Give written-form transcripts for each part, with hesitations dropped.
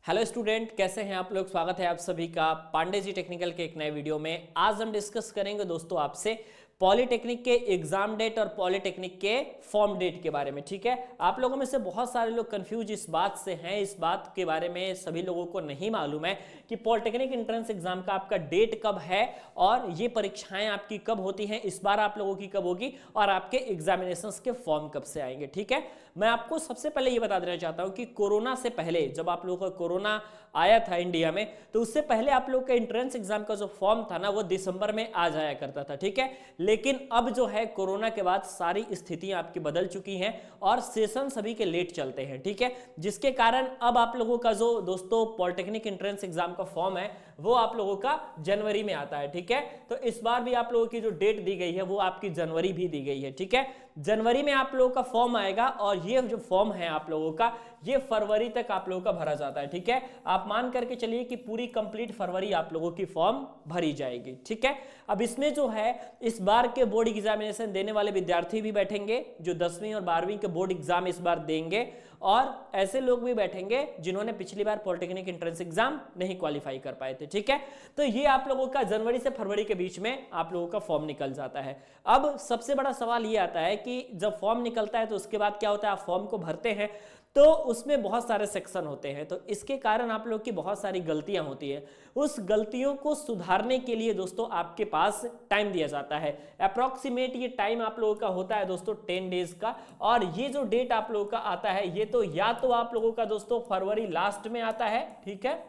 Hello student, कैसे हैं आप लोग। स्वागत है आप सभी का पांडे जी टेक्निकल के एक नए वीडियो में। आज हम डिस्कस करेंगे दोस्तों आपसे पॉलिटेक्निक के एग्जाम डेट और पॉलिटेक्निक के फॉर्म डेट के बारे में। ठीक है, आप लोगों में से बहुत सारे लोग कंफ्यूज इस बात से हैं, इस बात के बारे में सभी लोगों को नहीं मालूम है कि पॉलिटेक्निक एंट्रेंस एग्जाम का आपका डेट कब है और ये परीक्षाएं आपकी कब होती हैं, इस बार आप लोगों की कब होगी और आपके एग्जामिनेशंस के फॉर्म कब से आएंगे। ठीक है, मैं आपको सबसे पहले ये बता देना चाहता हूं कि कोरोना से पहले, जब आप लोगों का कोरोना आया था इंडिया में, तो उससे पहले आप लोग का एंट्रेंस एग्जाम का जो फॉर्म था ना, वो दिसंबर में आ जाया करता था। ठीक है, लेकिन अब जो है कोरोना के बाद सारी स्थितियां आपकी बदल चुकी हैं और सेशन सभी के लेट चलते हैं। ठीक है, जिसके कारण अब आप लोगों का जो दोस्तों पॉलिटेक्निक एंट्रेंस एग्जाम का फॉर्म है वो आप लोगों का जनवरी में आता है। ठीक है, तो इस बार भी आप लोगों की जो डेट दी गई है वो आपकी जनवरी भी दी गई है। ठीक है, जनवरी में आप लोगों का फॉर्म आएगा और ये जो फॉर्म है आप लोगों का, ये फरवरी तक आप लोगों का भरा जाता है। ठीक है, आप मान करके चलिए कि पूरी कंप्लीट फरवरी आप लोगों की फॉर्म भरी जाएगी। ठीक है, अब इसमें जो है इस बार के बोर्ड एग्जामिनेशन देने वाले विद्यार्थी भी बैठेंगे जो 10वीं और 12वीं के बोर्ड एग्जाम इस बार देंगे, और ऐसे लोग भी बैठेंगे जिन्होंने पिछली बार पॉलिटेक्निक एंट्रेंस एग्जाम नहीं क्वालिफाई कर पाए थे। ठीक है, तो ये आप लोगों का जनवरी से फरवरी के बीच में आप लोगों का फॉर्म निकल जाता है। अब सबसे बड़ा सवाल ये आता है कि जब फॉर्म निकलता है तो उसके बाद क्या होता है, आप फॉर्म को भरते हैं तो उसमें बहुत सारे सेक्शन होते हैं, तो इसके कारण आप लोग की बहुत सारी गलतियां होती हैं। उस गलतियों को सुधारने के लिए दोस्तों आपके पास टाइम दिया जाता है। अप्रॉक्सीमेट ये टाइम आप लोगों का होता है दोस्तों 10 डेज का, और ये जो डेट आप लोगों का आता है ये तो या तो आप लोगों का दोस्तों फरवरी लास्ट में आता है, ठीक है,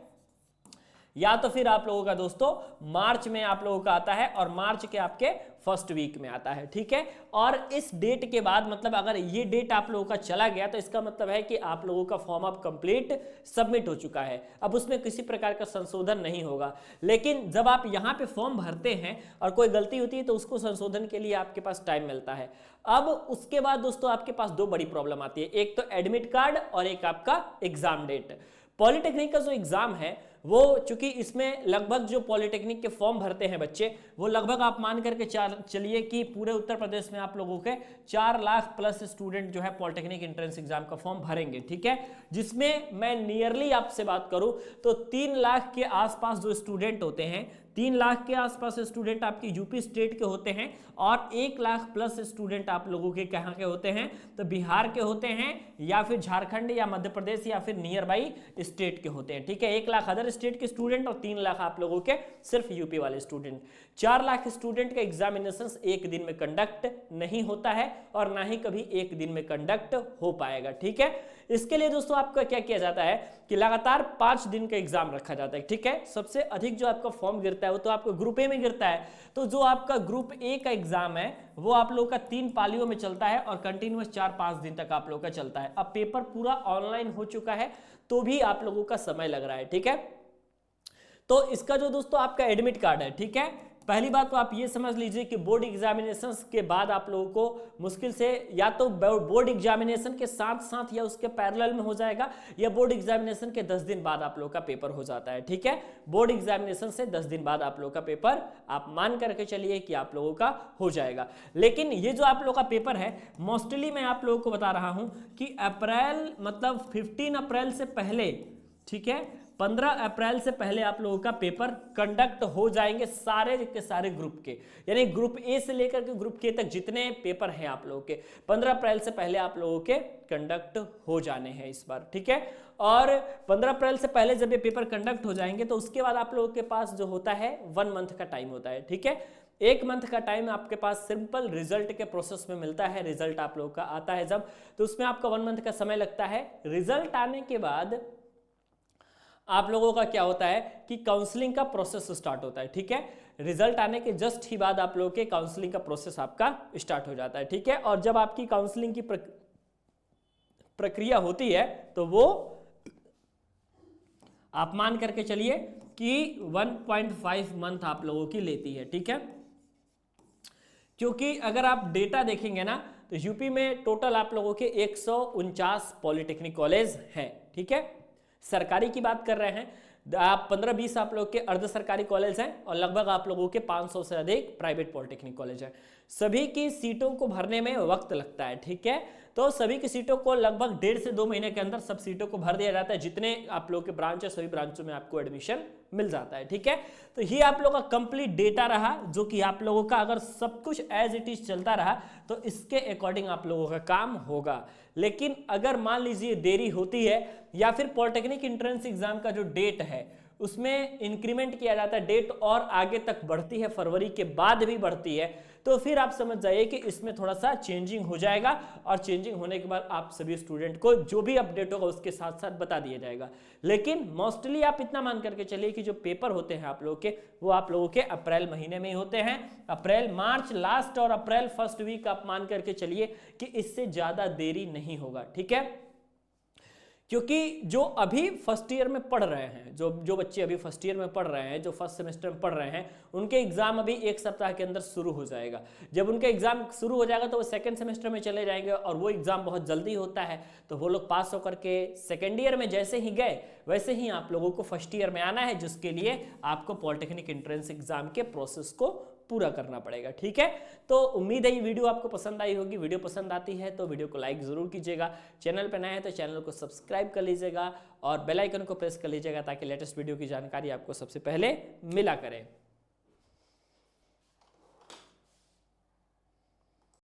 या तो फिर आप लोगों का दोस्तों मार्च में आप लोगों का आता है और मार्च के आपके फर्स्ट वीक में आता है। ठीक है, और इस डेट के बाद मतलब अगर ये डेट आप लोगों का चला गया तो इसका मतलब है कि आप लोगों का फॉर्म अब कंप्लीट सबमिट हो चुका है, अब उसमें किसी प्रकार का संशोधन नहीं होगा। लेकिन जब आप यहाँ पे फॉर्म भरते हैं और कोई गलती होती है तो उसको संशोधन के लिए आपके पास टाइम मिलता है। अब उसके बाद दोस्तों आपके पास दो बड़ी प्रॉब्लम आती है, एक तो एडमिट कार्ड और एक आपका एग्जाम डेट। पॉलिटेक्निक का जो एग्जाम है वो चूंकि इसमें लगभग जो पॉलिटेक्निक के फॉर्म भरते हैं बच्चे, वो लगभग आप मान करके चलिए कि पूरे उत्तर प्रदेश में आप लोगों के 4 लाख प्लस स्टूडेंट जो है पॉलिटेक्निक एंट्रेंस एग्जाम का फॉर्म भरेंगे। ठीक है, जिसमें मैं नियरली आपसे बात करूं तो 3 लाख के आसपास जो स्टूडेंट होते हैं, 3 लाख के आसपास स्टूडेंट आपके यूपी स्टेट के होते हैं और 1 लाख प्लस स्टूडेंट आप लोगों के कहाँ के होते हैं, तो बिहार के होते हैं या फिर झारखंड या मध्य प्रदेश या फिर नियर बाई स्टेट के होते हैं। ठीक है, 1 लाख अदर स्टेट के स्टूडेंट और 3 लाख आप लोगों के सिर्फ यूपी वाले स्टूडेंट। 4 लाख स्टूडेंट का एग्जामिनेशन एक दिन में कंडक्ट नहीं होता है और ना ही कभी एक दिन में कंडक्ट हो पाएगा। ठीक है, इसके लिए दोस्तों आपका क्या किया जाता है कि लगातार 5 दिन का एग्जाम रखा जाता है। ठीक है, सबसे अधिक जो आपका फॉर्म गिरता है वो तो आपको ग्रुप ए में गिरता है, तो जो आपका ग्रुप ए का एग्जाम है वो आप लोगों का 3 पालियों में चलता है और कंटिन्यूअस 4-5 दिन तक आप लोगों का चलता है। अब पेपर पूरा ऑनलाइन हो चुका है तो भी आप लोगों का समय लग रहा है। ठीक है, तो इसका जो दोस्तों आपका एडमिट कार्ड है, ठीक है, पहली बात तो आप ये समझ लीजिए कि बोर्ड एग्जामिनेशंस के बाद आप लोगों को मुश्किल से या तो बोर्ड एग्जामिनेशन के साथ साथ या उसके पैरेलल में हो जाएगा, या बोर्ड एग्जामिनेशन के 10 दिन बाद आप लोगों का पेपर हो जाता है। ठीक है, बोर्ड एग्जामिनेशन से 10 दिन बाद आप लोगों का पेपर आप मान करके चलिए कि आप लोगों का हो जाएगा। लेकिन ये जो आप लोगों का पेपर है मोस्टली मैं आप लोगों को बता रहा हूं कि अप्रैल मतलब 15 अप्रैल से पहले, ठीक है, 15 अप्रैल से पहले आप लोगों का पेपर कंडक्ट हो जाएंगे सारे के सारे ग्रुप के, यानी ग्रुप ए से लेकर के ग्रुप के तक जितने पेपर हैं आप लोगों के 15 अप्रैल से पहले आप लोगों के कंडक्ट हो जाने हैं इस बार। ठीक है, और 15 अप्रैल से पहले जब ये पेपर कंडक्ट हो जाएंगे तो उसके बाद आप लोगों के पास जो होता है 1 मंथ का टाइम होता है। ठीक है, 1 मंथ का टाइम आपके पास सिंपल रिजल्ट के प्रोसेस में मिलता है। रिजल्ट आप लोगों का आता है जब, तो उसमें आपका 1 मंथ का समय लगता है। रिजल्ट आने के बाद आप लोगों का क्या होता है कि काउंसलिंग का प्रोसेस स्टार्ट होता है। ठीक है, रिजल्ट आने के जस्ट ही बाद आप लोगों के काउंसलिंग का प्रोसेस आपका स्टार्ट हो जाता है। ठीक है, और जब आपकी काउंसलिंग की प्रक्रिया होती है तो वो आप मान करके चलिए कि 1.5 मंथ आप लोगों की लेती है। ठीक है, क्योंकि अगर आप डेटा देखेंगे ना तो यूपी में टोटल आप लोगों के 149 पॉलिटेक्निक कॉलेज हैं। ठीक है, सरकारी की बात कर रहे हैं आप 15-20 आप लोग के अर्ध सरकारी कॉलेज हैं और लगभग आप लोगों के 500 से अधिक प्राइवेट पॉलिटेक्निक कॉलेज हैं। सभी की सीटों को भरने में वक्त लगता है। ठीक है, तो सभी की सीटों को लगभग 1.5 से 2 महीने के अंदर सब सीटों को भर दिया जाता है। जितने आप लोग के ब्रांच है सभी ब्रांचों में आपको एडमिशन मिल जाता है, ठीक है। तो ये आप लोगों का कंप्लीट डेटा रहा, जो कि आप लोगों का अगर सब कुछ एज इट इज चलता रहा तो इसके अकॉर्डिंग आप लोगों का काम होगा। लेकिन अगर मान लीजिए देरी होती है या फिर पॉलिटेक्निक एंट्रेंस एग्जाम का जो डेट है उसमें इंक्रीमेंट किया जाता है, डेट और आगे तक बढ़ती है, फरवरी के बाद भी बढ़ती है, तो फिर आप समझ जाइए कि इसमें थोड़ा सा चेंजिंग हो जाएगा। और चेंजिंग होने के बाद आप सभी स्टूडेंट को जो भी अपडेट होगा उसके साथ साथ बता दिया जाएगा। लेकिन मोस्टली आप इतना मान करके चलिए कि जो पेपर होते हैं आप लोगों के, वो आप लोगों के अप्रैल महीने में ही होते हैं। अप्रैल, मार्च लास्ट और अप्रैल फर्स्ट वीक आप मान करके चलिए कि इससे ज्यादा देरी नहीं होगा, ठीक है। क्योंकि जो अभी फर्स्ट ईयर में पढ़ रहे हैं, जो बच्चे अभी फर्स्ट ईयर में पढ़ रहे हैं, जो फर्स्ट सेमेस्टर में पढ़ रहे हैं, उनके एग्जाम अभी 1 सप्ताह के अंदर शुरू हो जाएगा। जब उनका एग्जाम शुरू हो जाएगा तो वो सेकंड सेमेस्टर में चले जाएंगे और वो एग्जाम बहुत जल्दी होता है, तो वो लोग पास होकर के सेकेंड ईयर में जैसे ही गए वैसे ही आप लोगों को फर्स्ट ईयर में आना है, जिसके लिए आपको पॉलिटेक्निक एंट्रेंस एग्जाम के प्रोसेस को पूरा करना पड़ेगा, ठीक है। तो उम्मीद है ये वीडियो आपको पसंद आई होगी। वीडियो पसंद आती है तो वीडियो को लाइक जरूर कीजिएगा, चैनल पर नए हैं तो चैनल को सब्सक्राइब कर लीजिएगा और बेल आइकन को प्रेस कर लीजिएगा ताकि लेटेस्ट वीडियो की जानकारी आपको सबसे पहले मिला करे।